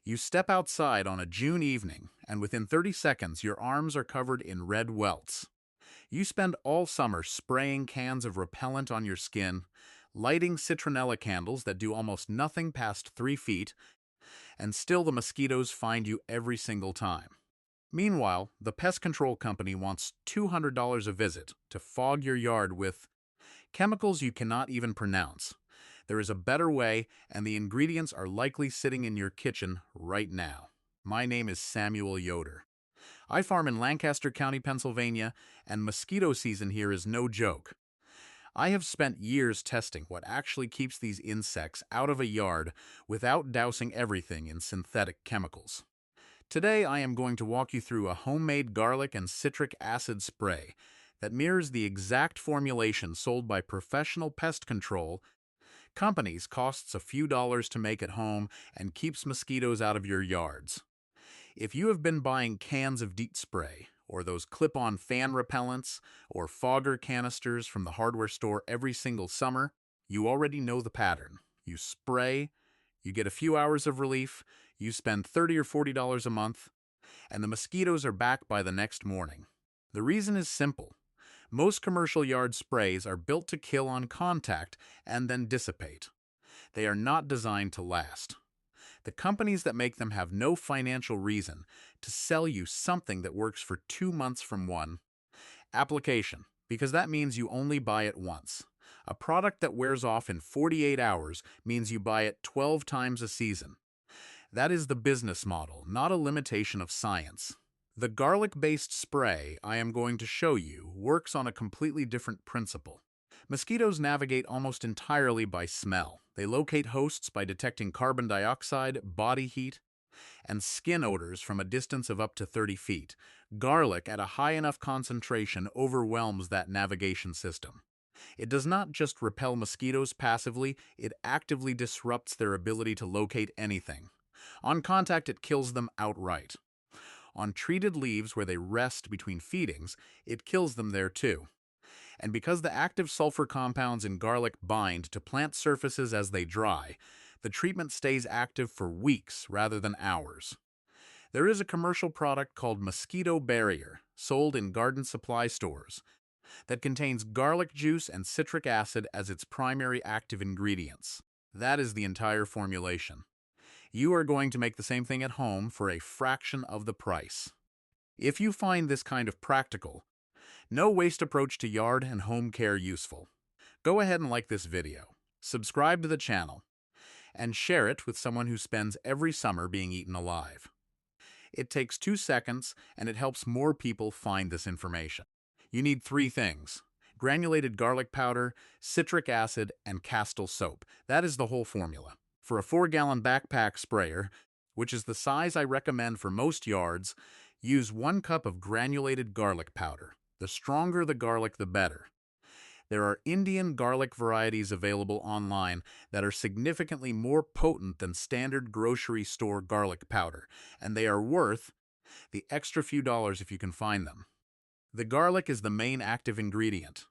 You step outside on a June evening, and within 30 seconds, your arms are covered in red welts. You spend all summer spraying cans of repellent on your skin, lighting citronella candles that do almost nothing past 3 feet, and still the mosquitoes find you every single time. Meanwhile, the pest control company wants $200 a visit to fog your yard with chemicals you cannot even pronounce. There is a better way, and the ingredients are likely sitting in your kitchen right now. My name is Samuel Yoder. I farm in Lancaster County, Pennsylvania, and mosquito season here is no joke. I have spent years testing what actually keeps these insects out of a yard without dousing everything in synthetic chemicals. Today, I am going to walk you through a homemade garlic and citric acid spray that mirrors the exact formulation sold by professional pest control companies, costs a few dollars to make at home, and keeps mosquitoes out of your yards. If you have been buying cans of DEET spray, or those clip-on fan repellents, or fogger canisters from the hardware store every single summer, you already know the pattern. You spray, you get a few hours of relief, you spend $30 or $40 a month, and the mosquitoes are back by the next morning. The reason is simple. Most commercial yard sprays are built to kill on contact and then dissipate. They are not designed to last. The companies that make them have no financial reason to sell you something that works for 2 months from one application, because that means you only buy it once. A product that wears off in 48 hours means you buy it 12 times a season. That is the business model, not a limitation of science. The garlic-based spray I am going to show you works on a completely different principle. Mosquitoes navigate almost entirely by smell. They locate hosts by detecting carbon dioxide, body heat, and skin odors from a distance of up to 30 feet. Garlic at a high enough concentration overwhelms that navigation system. It does not just repel mosquitoes passively, it actively disrupts their ability to locate anything. On contact, it kills them outright. On treated leaves where they rest between feedings, it kills them there too. And because the active sulfur compounds in garlic bind to plant surfaces as they dry, the treatment stays active for weeks rather than hours. There is a commercial product called Mosquito Barrier, sold in garden supply stores, that contains garlic juice and citric acid as its primary active ingredients. That is the entire formulation. You are going to make the same thing at home for a fraction of the price. If you find this kind of practical, no-waste approach to yard and home care useful, go ahead and like this video, subscribe to the channel, and share it with someone who spends every summer being eaten alive. It takes 2 seconds, and it helps more people find this information. You need 3 things: granulated garlic powder, citric acid, and Castile soap. That is the whole formula. For a 4-gallon backpack sprayer, which is the size I recommend for most yards, use 1 cup of granulated garlic powder. The stronger the garlic, the better. There are Indian garlic varieties available online that are significantly more potent than standard grocery store garlic powder, and they are worth the extra few dollars if you can find them. The garlic is the main active ingredient.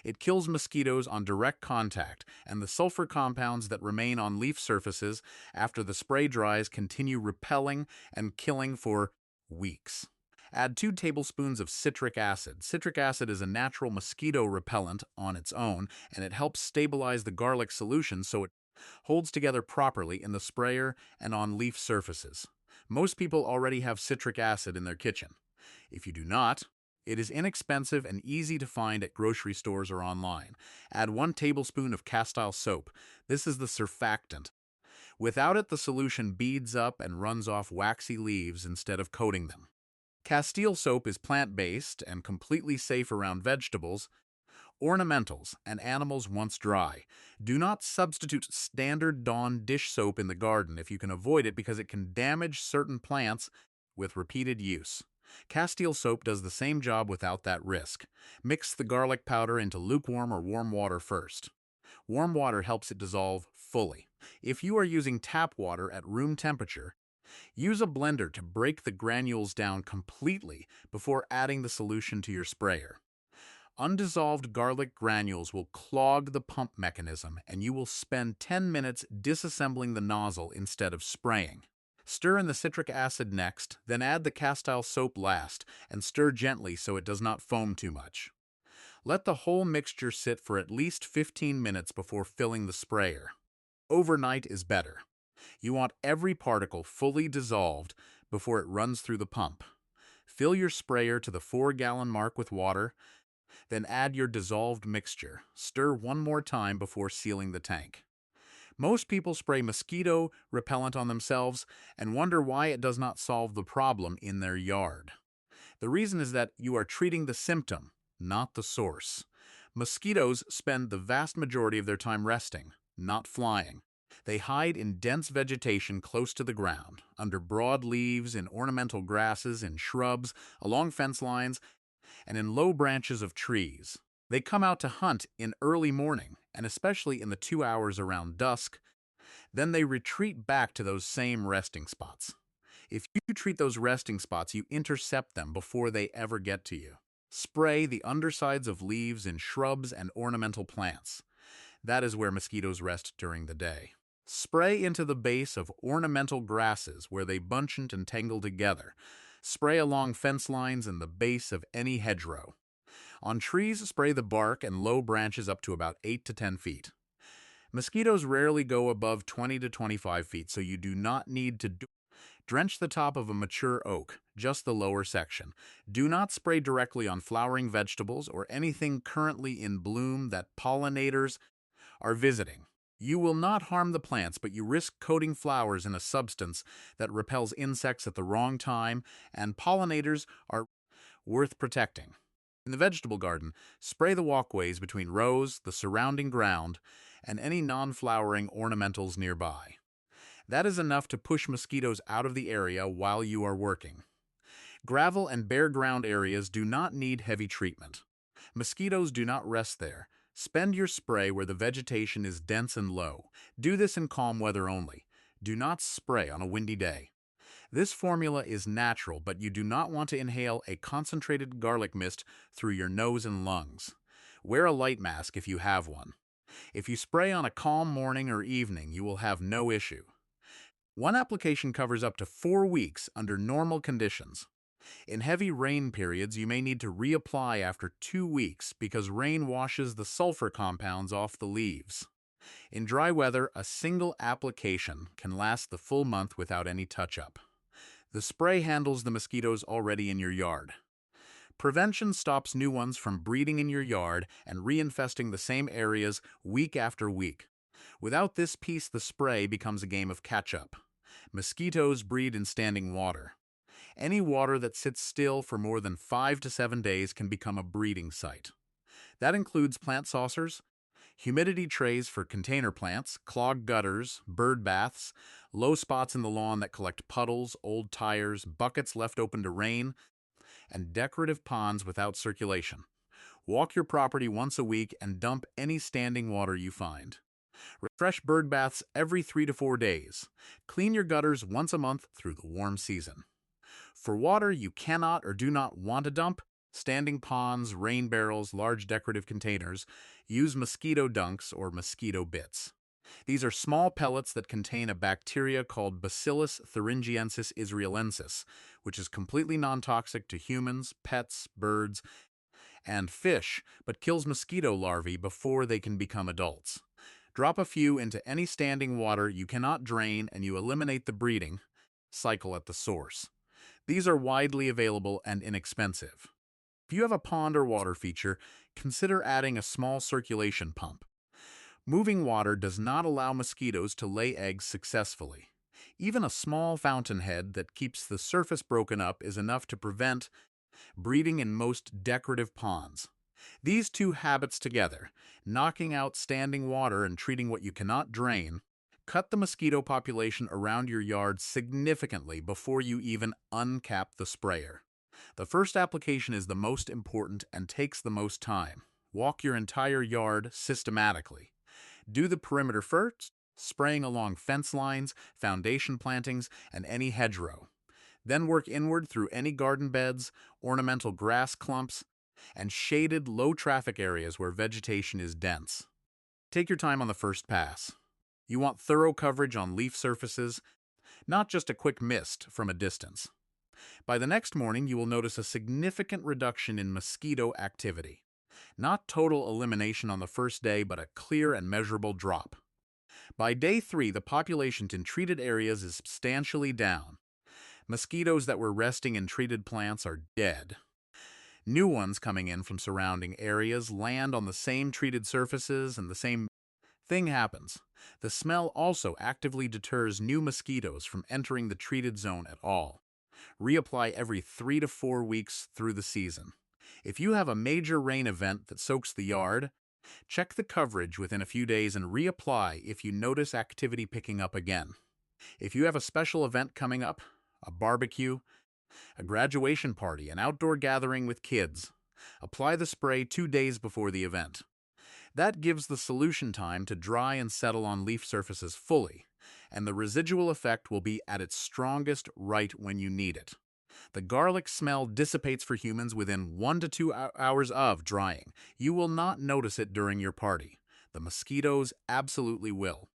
It kills mosquitoes on direct contact, and the sulfur compounds that remain on leaf surfaces after the spray dries continue repelling and killing for weeks. Add 2 tablespoons of citric acid. Citric acid is a natural mosquito repellent on its own, and it helps stabilize the garlic solution so it holds together properly in the sprayer and on leaf surfaces. Most people already have citric acid in their kitchen. If you do not, it is inexpensive and easy to find at grocery stores or online. Add 1 tablespoon of Castile soap. This is the surfactant. Without it, the solution beads up and runs off waxy leaves instead of coating them. Castile soap is plant-based and completely safe around vegetables, ornamentals, and animals once dry. Do not substitute standard Dawn dish soap in the garden if you can avoid it, because it can damage certain plants with repeated use. Castile soap does the same job without that risk. Mix the garlic powder into lukewarm or warm water first. Warm water helps it dissolve fully. If you are using tap water at room temperature, use a blender to break the granules down completely before adding the solution to your sprayer. Undissolved garlic granules will clog the pump mechanism, and you will spend 10 minutes disassembling the nozzle instead of spraying. Stir in the citric acid next, then add the castile soap last, and stir gently so it does not foam too much. Let the whole mixture sit for at least 15 minutes before filling the sprayer. Overnight is better. You want every particle fully dissolved before it runs through the pump. Fill your sprayer to the 4-gallon mark with water, then add your dissolved mixture. Stir one more time before sealing the tank. Most people spray mosquito repellent on themselves and wonder why it does not solve the problem in their yard. The reason is that you are treating the symptom, not the source. Mosquitoes spend the vast majority of their time resting, not flying. They hide in dense vegetation close to the ground, under broad leaves, in ornamental grasses, in shrubs, along fence lines, and in low branches of trees. They come out to hunt in early morning, and especially in the 2 hours around dusk. Then they retreat back to those same resting spots. If you treat those resting spots, you intercept them before they ever get to you. Spray the undersides of leaves in shrubs and ornamental plants. That is where mosquitoes rest during the day. Spray into the base of ornamental grasses where they bunch and tangle together. Spray along fence lines and the base of any hedgerow. On trees, spray the bark and low branches up to about 8 to 10 feet. Mosquitoes rarely go above 20 to 25 feet, so you do not need to drench the top of a mature oak, just the lower section. Do not spray directly on flowering vegetables or anything currently in bloom that pollinators are visiting. You will not harm the plants, but you risk coating flowers in a substance that repels insects at the wrong time, and pollinators are worth protecting. In the vegetable garden, spray the walkways between rows, the surrounding ground, and any non-flowering ornamentals nearby. That is enough to push mosquitoes out of the area while you are working. Gravel and bare ground areas do not need heavy treatment. Mosquitoes do not rest there. Spend your spray where the vegetation is dense and low. Do this in calm weather only. Do not spray on a windy day. This formula is natural, but you do not want to inhale a concentrated garlic mist through your nose and lungs. Wear a light mask if you have one. If you spray on a calm morning or evening, you will have no issue. One application covers up to 4 weeks under normal conditions. In heavy rain periods, you may need to reapply after 2 weeks because rain washes the sulfur compounds off the leaves. In dry weather, a single application can last the full month without any touch-up. The spray handles the mosquitoes already in your yard. Prevention stops new ones from breeding in your yard and reinfesting the same areas week after week. Without this piece, the spray becomes a game of catch-up. Mosquitoes breed in standing water. Any water that sits still for more than 5 to 7 days can become a breeding site. That includes plant saucers, humidity trays for container plants, clogged gutters, bird baths, low spots in the lawn that collect puddles, old tires, buckets left open to rain, and decorative ponds without circulation. Walk your property once a week and dump any standing water you find. Refresh bird baths every 3 to 4 days. Clean your gutters once a month through the warm season. For water you cannot or do not want to dump, standing ponds, rain barrels, large decorative containers, use mosquito dunks or mosquito bits. These are small pellets that contain a bacteria called Bacillus thuringiensis israelensis, which is completely non-toxic to humans, pets, birds, and fish, but kills mosquito larvae before they can become adults. Drop a few into any standing water you cannot drain and you eliminate the breeding cycle at the source. These are widely available and inexpensive. If you have a pond or water feature, consider adding a small circulation pump. Moving water does not allow mosquitoes to lay eggs successfully. Even a small fountainhead that keeps the surface broken up is enough to prevent breeding in most decorative ponds. These two habits together, knocking out standing water and treating what you cannot drain, cut the mosquito population around your yard significantly before you even uncap the sprayer. The first application is the most important and takes the most time. Walk your entire yard systematically. Do the perimeter first, spraying along fence lines, foundation plantings, and any hedgerow. Then work inward through any garden beds, ornamental grass clumps, and shaded low-traffic areas where vegetation is dense. Take your time on the first pass. You want thorough coverage on leaf surfaces, not just a quick mist from a distance. By the next morning, you will notice a significant reduction in mosquito activity. Not total elimination on the first day, but a clear and measurable drop. By day 3, the population in treated areas is substantially down. Mosquitoes that were resting in treated plants are dead. New ones coming in from surrounding areas land on the same treated surfaces, and the same thing happens. The smell also actively deters new mosquitoes from entering the treated zone at all. Reapply every 3 to 4 weeks through the season. If you have a major rain event that soaks the yard, check the coverage within a few days and reapply if you notice activity picking up again. If you have a special event coming up, a barbecue, a graduation party, an outdoor gathering with kids, apply the spray 2 days before the event. That gives the solution time to dry and settle on leaf surfaces fully, and the residual effect will be at its strongest right when you need it. The garlic smell dissipates for humans within 1 to 2 hours of drying. You will not notice it during your party. The mosquitoes absolutely will.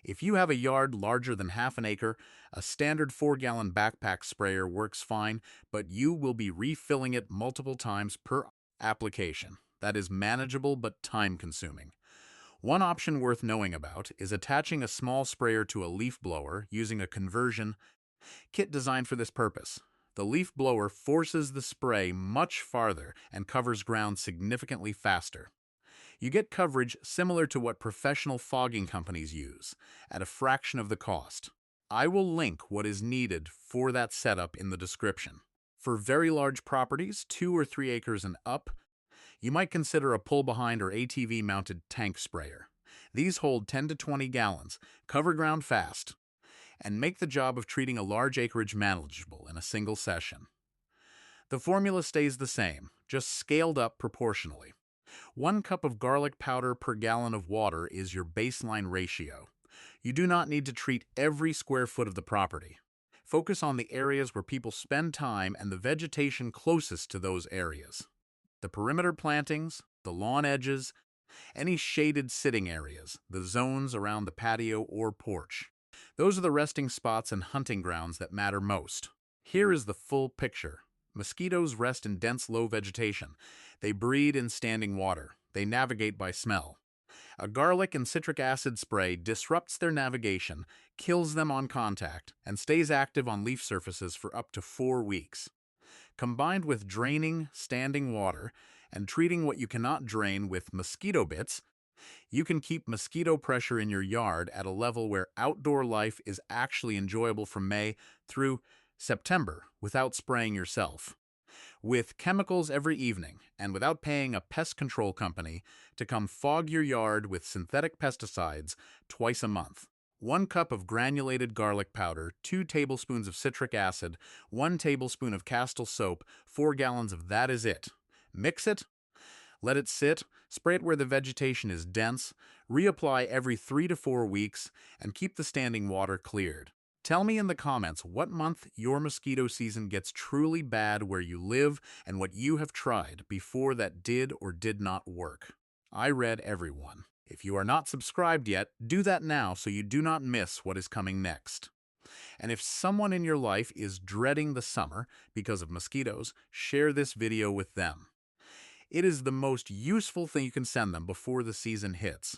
If you have a yard larger than half an acre, a standard 4-gallon backpack sprayer works fine, but you will be refilling it multiple times per application. That is manageable but time-consuming. One option worth knowing about is attaching a small sprayer to a leaf blower using a conversion kit designed for this purpose. The leaf blower forces the spray much farther and covers ground significantly faster. You get coverage similar to what professional fogging companies use, at a fraction of the cost. I will link what is needed for that setup in the description. For very large properties, 2 or 3 acres and up, you might consider a pull-behind or ATV-mounted tank sprayer. These hold 10 to 20 gallons, cover ground fast, and make the job of treating a large acreage manageable in a single session. The formula stays the same, just scaled up proportionally. 1 cup of garlic powder per gallon of water is your baseline ratio. You do not need to treat every square foot of the property. Focus on the areas where people spend time and the vegetation closest to those areas. The perimeter plantings, the lawn edges, any shaded sitting areas, the zones around the patio or porch. Those are the resting spots and hunting grounds that matter most. Here is the full picture. Mosquitoes rest in dense low vegetation. They breed in standing water. They navigate by smell. A garlic and citric acid spray disrupts their navigation, kills them on contact, and stays active on leaf surfaces for up to 4 weeks. Combined with draining standing water and treating what you cannot drain with mosquito bits, you can keep mosquito pressure in your yard at a level where outdoor life is actually enjoyable from May through September without spraying yourself. With chemicals every evening and without paying a pest control company to come fog your yard with synthetic pesticides twice a month. 1 cup of granulated garlic powder, 2 tablespoons of citric acid, 1 tablespoon of Castile soap, 4 gallons of that is it. Mix it, let it sit, spray it where the vegetation is dense, reapply every 3 to 4 weeks, and keep the standing water cleared. Tell me in the comments what month your mosquito season gets truly bad where you live and what you have tried before that did or did not work. I read everyone. If you are not subscribed yet, do that now so you do not miss what is coming next. And if someone in your life is dreading the summer because of mosquitoes, share this video with them. It is the most useful thing you can send them before the season hits.